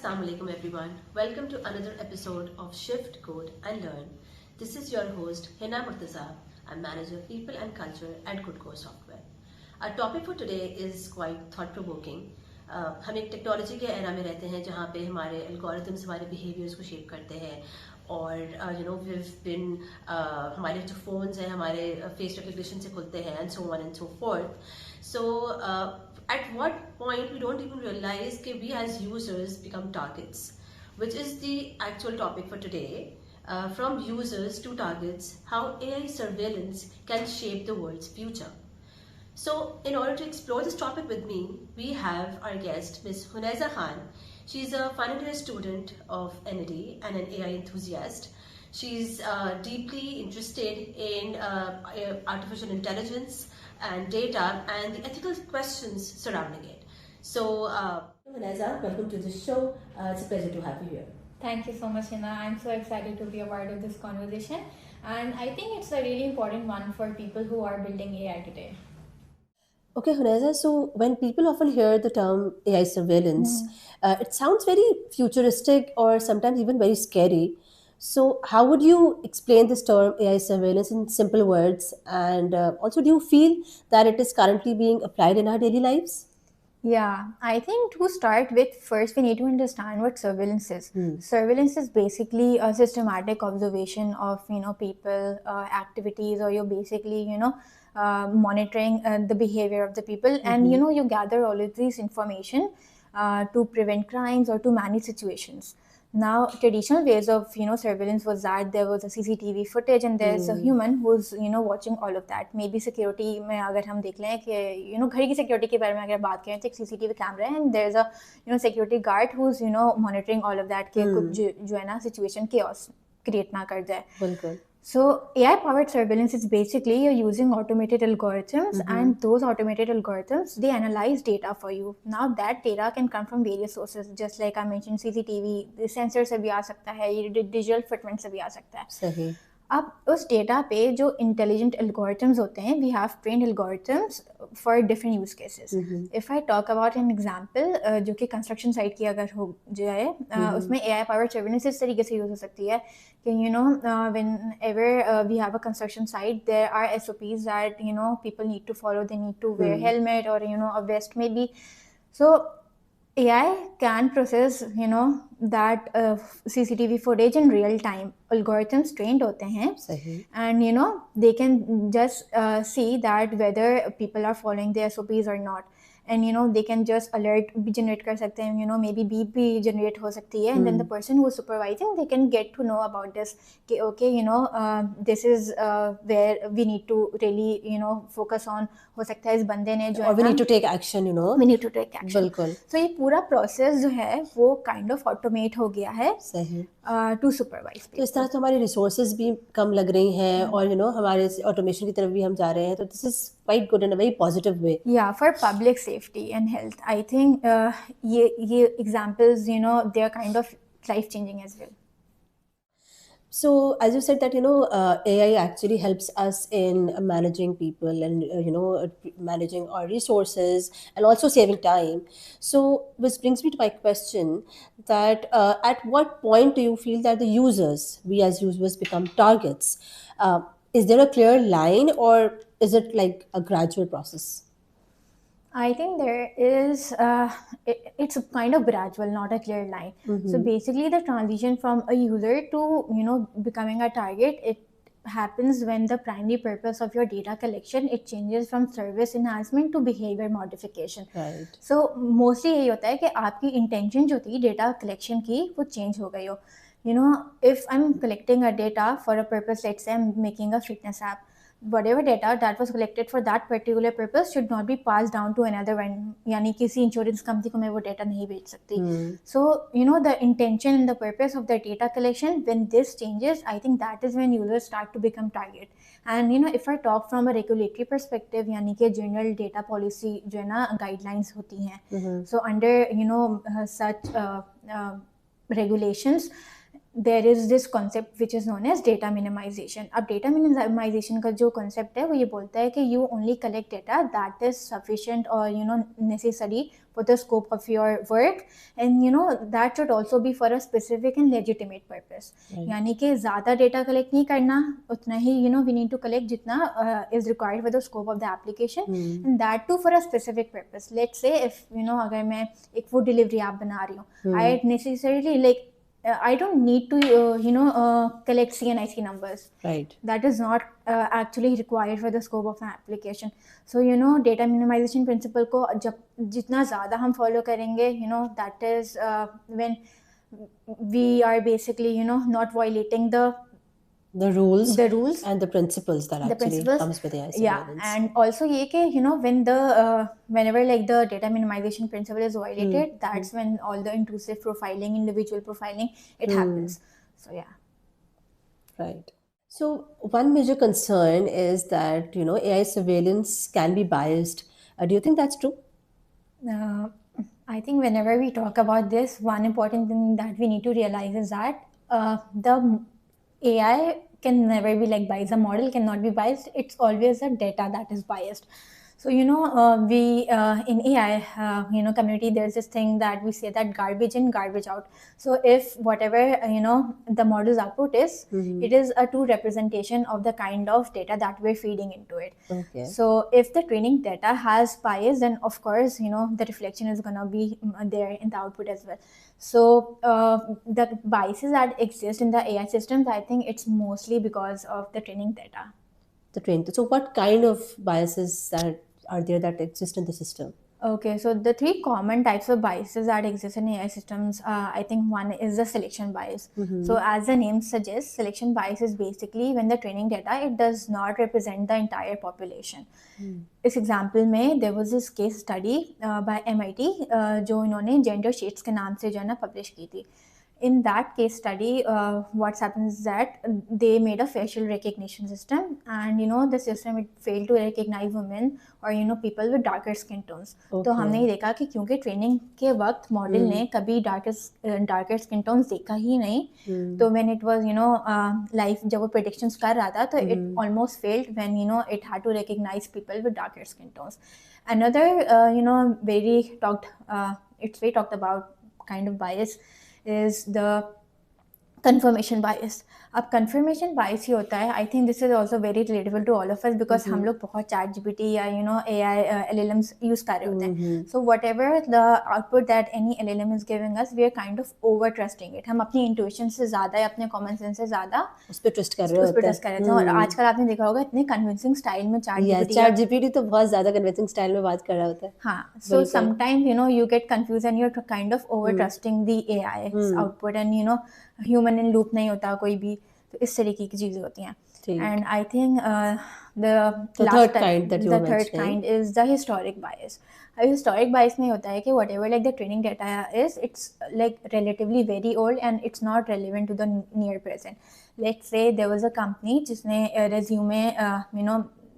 Assalamu alaikum everyone. Welcome to another episode of Shift, Code and Learn. This is your host Hina Murtaza. I'm Manager People and Culture at Goodcore Software. Our topic for today is quite thought-provoking. हम एक technology के era में रहते हैं जहाँ पे हमारे algorithms हमारे बिहेवियर्स को शेप करते हैं और we've been हमारे जो फोन्स हैं हमारे फेस रिकग्निशन से खुलते हैं and so on and so forth. So at what point we don't even realize that we as users become targets, which is the actual topic for today. From users to targets, how AI surveillance can shape the world's future. So in order to explore this topic with me, we have our guest, Ms. Hunaiza Khan. She's a final year student of NED and an AI enthusiast. She's deeply interested in artificial intelligence and data and the ethical questions surrounding it. So, Hunaiza, welcome to the show. It's a pleasure to have you here. Thank you so much, Hina. I'm so excited to be a part of this conversation. And I think it's a really important one for people who are building AI today. Okay, Hunaiza, so when people often hear the term AI surveillance, it sounds very futuristic or sometimes even very scary. So how would you explain this term AI surveillance in simple words? And also, do you feel that it is currently being applied in our daily lives? Yeah, I think to start with, first we need to understand what surveillance is. Surveillance is basically a systematic observation of people, activities, or you're basically monitoring the behavior of the people, and you gather all of this information to prevent crimes or to manage situations. Now, traditional ways of surveillance was that there was a CCTV footage and there's a human who's watching all of that. Maybe security में अगर हम देख लें कि घर की security के बारे में अगर बात करें तो एक CCTV camera है and there's a security guard who's monitoring all of that कि कुछ जो है ना situation chaos create ना कर जाए. बिल्कुल. So AI-powered surveillance is basically you're using automated algorithms, and those automated algorithms, they analyze data for you. Now that data can come from various sources, just like I mentioned, CCTV, the sensor से भी आ सकता है, digital footprint से भी आ सकता है. सही. अब उस डेटा पे जो इंटेलिजेंट एल्गोरिथम्स होते हैं, we have trained algorithms for different use cases. If I talk about an example जो कि कंस्ट्रक्शन साइट की अगर हो जाए, उसमें एआई पावर्ड सर्वेलेंस इस तरीके से यूज हो सकती है कि whenever we have a construction site, there are SOPs that people need to follow. They need to wear helmet और a vest maybe. So AI can process, that CCTV footage in real time. Algorithms trained होते हैं, and they can just see that whether people are following the SOPs or not. And they can just alert भी generate कर सकते हैं, maybe beep भी generate हो सकती है, and then the person who is supervising, they can get to know about this कि okay, this is where we need to really focus on. हो सकता है इस बंदे ने जो Or we need to take action, we need to take action. बिल्कुल. So ये पूरा process जो है वो kind of automate हो गया है सही. to supervise people. तो इस तरह तो हमारी रिसोर्सेज भी कम लग रही हैं और हमारे ऑटोमेशन की तरफ भी हम जा रहे हैं, तो this is quite good in a very positive way. Yeah, for public safety and health, I think ये examples they are kind of life changing as well. So as you said that AI actually helps us in managing people and managing our resources and also saving time. So this brings me to my question that at what point do you feel that we as users become targets? Is there a clear line or is it like a gradual process? I think there is, it's kind of gradual, not a clear line. So basically the transition from a user to, becoming a target, it happens when the primary purpose of your data collection, it changes from service enhancement to behavior modification. Right. So mostly यही होता है कि आपकी intention जो थी data collection की वो change हो गई हो. If I'm collecting a data for a purpose, let's say I'm making a fitness app, whatever data that was collected for that particular purpose should not be passed down to another one. यानी किसी insurance company को मैं वो data नहीं बेच सकती. So the intention and the purpose of the data collection, when this changes, I think that is when users start to become target. And if I talk from a regulatory perspective, यानी कि general data policy जो है ना guidelines होती हैं, so under such regulations, there is this concept which is known as data minimisation. अब data minimisation का जो कॉन्सेप्ट है वो ये बोलता है कि you only collect data that is sufficient और necessary for the scope of your work, and that should also be for a specific and legitimate purpose. यानी कि ज़्यादा डेटा कलेक्ट नहीं करना, उतना ही we need to collect जितना is required for the scope of the application, and that too for a specific purpose. Let's say if अगर मैं एक food delivery app बना रही हूँ, I necessarily I don't need to collect CNIC numbers. Right. That is not actually required for the scope of an application. So data minimization principle को जब जितना ज़्यादा हम follow करेंगे, that is when we are basically not violating the rules and the principles that actually comes with AI surveillance. Yeah, and also ये कि when the whenever like the data minimization principle is violated, that's when all the intrusive profiling, individual profiling, it happens. So yeah. Right. So one major concern is that AI surveillance can be biased. Do you think that's true? I think whenever we talk about this, one important thing that we need to realize is that the AI can never be biased. The model cannot be biased. It's always the data that is biased. So we in AI community, there's this thing that we say that garbage in, garbage out. So if whatever the model's output is, it is a true representation of the kind of data that we're feeding into it. Okay. So if the training data has bias, then of course the reflection is gonna be there in the output as well. So the biases that exist in the AI systems, I think it's mostly because of the training data. So what kind of biases that are there that exist in the system? Okay, so the three common types of biases that exist in AI systems, I think one is the selection bias. So as the name suggests, selection bias is basically when the training data, it does not represent the entire population. इस example में there was this case study by MIT जो इन्होंने gender shades के नाम से जो है ना publish की थी. In that case study, what happens is that they made a facial recognition system, and the system, it failed to recognize women or people with darker skin tones. तो हमने ये देखा कि क्योंकि ट्रेनिंग के वक्त मॉडल ने कभी darker skin tones देखा ही नहीं, तो when it was live जब वो predictions कर रहा था, तो it almost failed when it had to recognize people with darker skin tones. Another very talked about kind of bias is the confirmation bias. अब confirmation bias ही होता है. I think this is also very relatable to all of us because हम लोग बहुत ChatGPT या AI LLMs use कर रहे होते हैं. So whatever the output that any LLM is giving us, we are kind of over trusting it. हम अपनी intuition से ज़्यादा या अपने common sense से ज़्यादा उस पर ट्रस्ट कर रहे हैं. और आजकल आपने देखा होगा इतने convincing style में ChatGPT तो बहुत ज़्यादा convincing style में बात कर रहा होता है. हाँ, so sometimes you get confused and you're kind of over trusting the AI's output, and human in loop नहीं होता कोई भी, तो इस तरीके की चीज़ें होती हैं. And I think the third kind is the historic bias. Historic bias में होता है कि whatever the training data is, it's relatively very old and it's not relevant to the near present. Let's say there was a company जिसने resume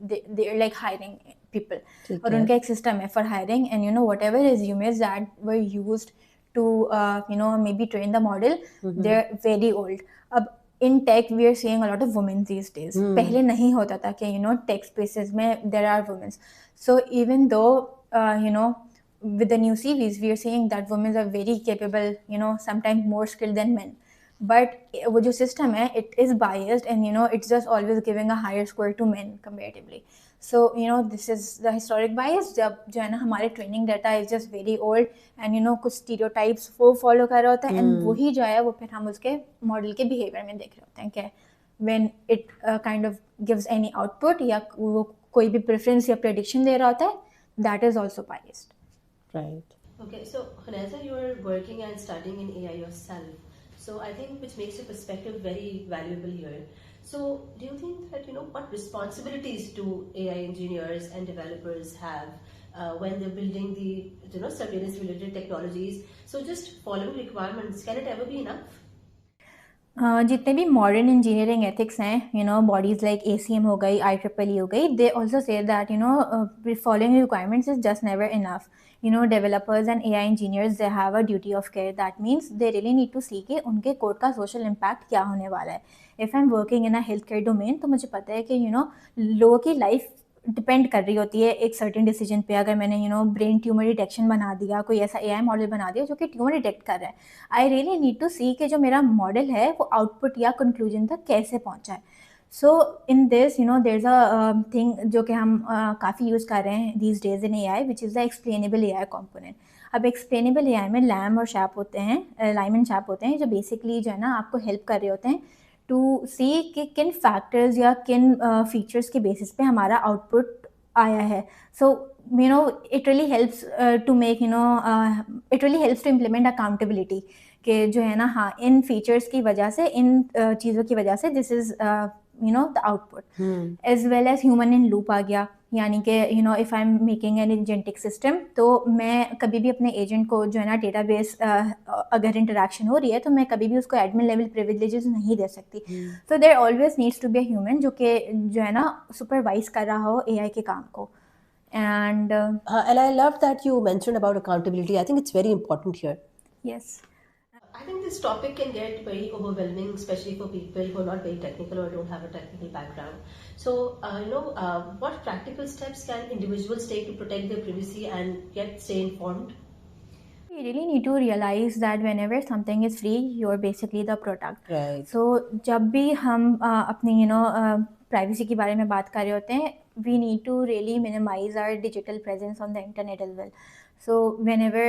they're hiring people, और उनका एक system है for hiring, and whatever resumes that were used to maybe train the model, they're very old. अब in tech we are seeing a lot of women these days. पहले नहीं होता था कि tech spaces में there are women. So even though with the new CVs we are seeing that women are very capable, sometimes more skilled than men, but वो जो system है, it is biased, and it's just always giving a higher score to men comparatively. So this is the historic bias. जब जो है ना हमारे training data is just very old and कुछ stereotypes वो follow कर रहा होता है, and वही जो है वो फिर हम उसके model के behavior में देख रहे होते हैं कि when it kind of gives any output या वो कोई भी preference या prediction दे रहा होता है, that is also biased. Right. Okay, so Khaneza, you are working and studying in AI yourself. So I think which makes your perspective very valuable here. So do you think that, what responsibilities do AI engineers and developers have when they're building the, surveillance related technologies? So just following requirements, can it ever be enough? जितने भी modern engineering ethics हैं, bodies like ACM हो गई, IEEE हो गई, they also say that following requirements is just never enough. Developers and AI engineers, they have a duty of care. That means they really need to see कि उनके code का social impact क्या होने वाला है. If I am working in a health care domain, तो मुझे पता है कि लोगों की लाइफ डिपेंड कर रही होती है एक सर्टेन डिसीजन पे. अगर मैंने ब्रेन ट्यूमर डिटेक्शन बना दिया, कोई ऐसा AI मॉडल बना दिया जो कि ट्यूमर डिटेक्ट कर रहा है, I really need to see कि जो मेरा मॉडल है वो आउटपुट या कंक्लूजन तक कैसे पहुंचा है. So in this there is a thing जो कि हम काफ़ी यूज़ कर रहे हैं these days in AI, which is the explainable AI component. अब एक्सप्लेनेबल AI में लैम और शैप होते हैं, लाइम एंड शैप होते हैं, जो बेसिकली जो है ना आपको हेल्प कर रहे होते हैं टू सी कि किन फैक्टर्स या किन फीचर्स के बेसिस पे हमारा आउटपुट आया है. सो it really helps to make it really helps to implement accountability कि जो है ना, हाँ, इन फीचर्स की वजह से, इन चीज़ों की वजह से this is the output. As well as human in loop आ गया, यानी कि if I am making an agentic system, तो मैं कभी भी अपने एजेंट को जो है ना डेटाबेस अगर इंटरेक्शन हो रही है तो मैं कभी भी उसको एडमिन लेवल प्रिविलेजेस नहीं दे सकती. So there always needs to be a human जो कि जो है ना सुपरवाइज कर रहा हो AI के काम को. And And I love that you mentioned about accountability. I think it's very important here. yes, I think this topic can get very overwhelming, especially for people who are not very technical or don't have a technical background. So, what practical steps can individuals take to protect their privacy and yet stay informed? you really need to realize that whenever something is free, you're basically the product. Right. So जब भी हम अपनी privacy के बारे में बात कर रहे होते हैं, we need to really minimize our digital presence on the internet as well. So whenever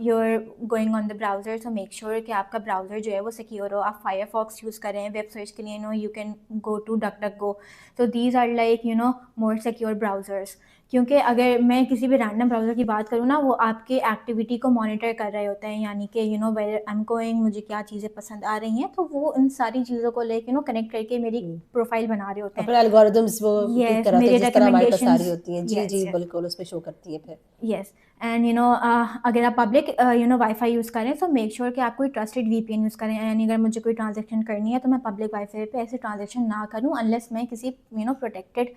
you're going on the browser, so make sure कि आपका browser जो है वो secure हो. आप Firefox यूज़ करें वेब सर्च के लिए, you can go to DuckDuckGo. So these are like more secure browsers. क्योंकि अगर मैं किसी भी रैंडम ब्राउज़र की बात करूँ ना, वो आपके एक्टिविटी को मॉनिटर कर रहे होते हैं, यानी कि वेयर आई एम गोइंग, मुझे क्या चीज़ें पसंद आ रही हैं, तो वो इन सारी चीज़ों को लेके कनेक्ट करके मेरी प्रोफाइल बना रहे होते हैं. अपने एल्गोरिथम्स वो Yes, पिक कराते हैं मेरे जिस तरह हमारे पास आ रही recommendations. होती हैं. जी Yes, जी yes. बिल्कुल उस पे शो करती है फिर. यस. एंड अगर आप पब्लिक वाईफाई यूज़ करें, तो मेक श्योर कि आप कोई ट्रस्टेड VPN यूज़ करें. यानी अगर मुझे कोई ट्रांजेक्शन करनी है तो मैं पब्लिक वाईफाई पे ऐसे ट्रांजेक्शन ना करूँ अनलेस मैं किसी प्रोटेक्टेड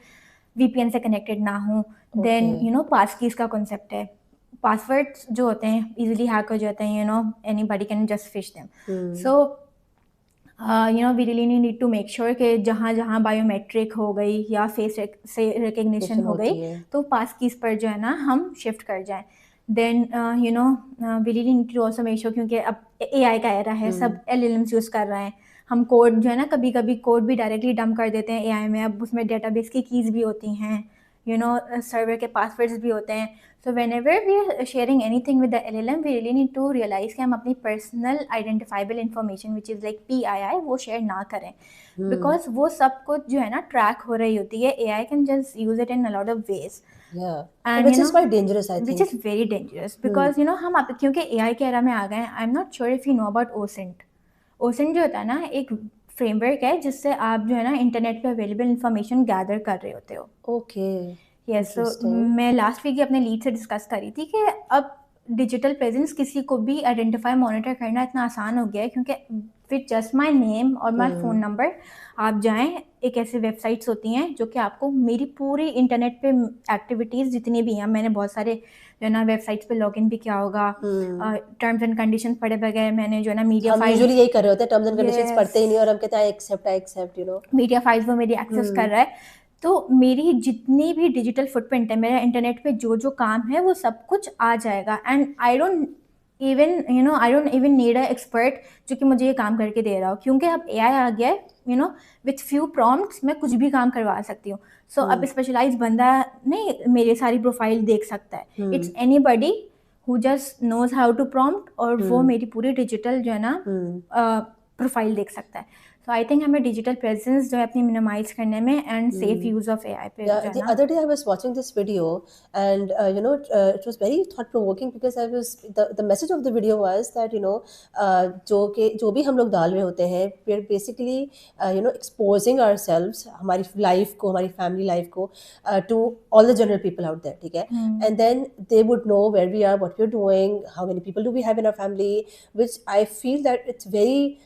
VPN से कनेक्टेड ना हूँ. देन पास कीज़ का कॉन्सेप्ट है. पासवर्ड्स जो होते हैं इजीली हैक हो जाते हैं, anybody can just fish them. So we really need to make sure कि जहाँ जहाँ बायोमेट्रिक हो गई या फेस से रिकग्निशन हो गई, तो पास कीज़ पर जो है ना हम शिफ्ट कर जाएं. Then we really need to also make sure, क्योंकि अब AI का एरा है, सब LLMs यूज़ कर रहे हैं. हम कोड जो है ना, कभी कभी कोड भी डायरेक्टली डंप कर देते हैं AI में. अब उसमें डेटाबेस की कीज़ भी होती हैं, सर्वर के पासवर्ड्स भी होते हैं. सो whenever we are sharing anything with the LLM, we really need to realize कि हम अपनी personal identifiable information which is like PII वो share ना करें, because वो सब कुछ जो है ना ट्रैक हो रही होती है. AI can just use it in a lot of ways. Yeah. And which is quite dangerous, I think. Which is very dangerous because हम आप क्योंकि AI के एरा में आ गए हैं. I'm not sure if you know about OSINT. OSINT जो होता है ना, एक फ्रेमवर्क है जिससे आप जो है ना इंटरनेट पे अवेलेबल इंफॉर्मेशन गैदर कर रहे होते हो. Okay. यस. सो मैं लास्ट वीक अपने लीड से डिस्कस करी थी कि अब डिजिटल प्रेजेंस किसी को भी आइडेंटिफाई मॉनिटर करना इतना आसान हो गया है, क्योंकि विद जस्ट माय नेम और माय फ़ोन नंबर आप जाएं, एक ऐसी वेबसाइट्स होती हैं जो कि आपको मेरी पूरी इंटरनेट पे एक्टिविटीज़ जितनी भी हैं, मैंने बहुत सारे जो है ना वेबसाइट्स पे लॉगिन भी किया होगा, टर्म्स एंड कंडीशंस पढ़े बगैर मैंने जो है ना मीडिया फाइल, यूजुअली यही कर रहे होते हैं, टर्म्स एंड कंडीशंस पढ़ते ही नहीं और हम कहते हैं आई एक्सेप्ट मीडिया फाइल्स वो मेरी एक्सेस कर रहा है. तो मेरी जितनी भी डिजिटल फुटप्रिंट है, मेरा इंटरनेट पे जो जो काम है वो सब कुछ आ जाएगा. And I don't even need a expert जो कि मुझे ये काम करके दे रहा हो, क्योंकि अब AI आ गया है. विथ फ्यू प्रॉम्प्ट्स मैं कुछ भी काम करवा सकती हूँ. सो अब स्पेशलाइज बंदा नहीं मेरी सारी प्रोफाइल देख सकता है. It's anybody who just knows how to prompt, और वो मेरी पूरी डिजिटल जो है ना प्रोफाइल देख सकता है. सो आई थिंक हमें डिजिटल प्रेजेंस जो है अपनी मिनिमाइज करने में and safe use of AI पे Yeah, जो है the ना. other day I was watching this video, and it was very thought provoking because the message of the video was that जो भी हम लोग डाल रहे होते हैं, we're basically exposing ourselves, हमारी life को, हमारी family life को to all the general people out there, ठीक है? And then they would know where we are, what we're doing, how many people do we have in our family, which I feel that it's very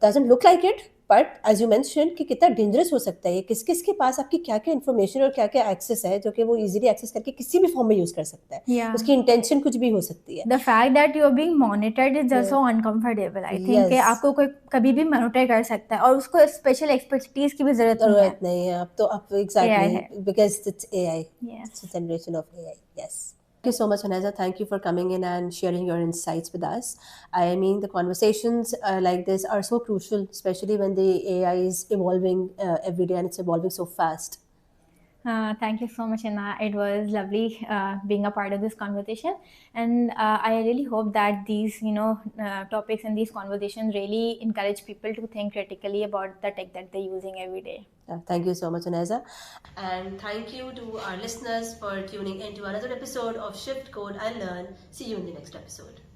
doesn't look like it. But as you mention कि कितना dangerous हो सकता है ये, किस किस के पास आपकी क्या क्या इन्फॉर्मेशन और क्या क्या एक्सेस है जो कि वो इजीली एक्सेस करके किसी भी फॉर्म में यूज कर सकता है. Yeah. उसकी इंटेंशन कुछ भी हो सकती है. The fact that you are being monitored is just so uncomfortable. I think कि Yes. आपको कोई कभी भी मॉनिटर कर सकता है और उसको स्पेशल एक्सपर्टीज की भी जरूरत नहीं है. जरूरत नहीं है अब तो, आप exactly because it's AI. Yes. It's a generation of AI. Yes. Thank you so much, Haneza. Thank you for coming in and sharing your insights with us. I mean, the conversations like this are so crucial, especially when the AI is evolving every day and it's evolving so fast. Thank you so much, Anna. It was lovely being a part of this conversation, and I really hope that these, topics and these conversations really encourage people to think critically about the tech that they're using every day. Thank you so much, Haneza. And thank you to our listeners for tuning into another episode of Shift Code and Learn. See you in the next episode.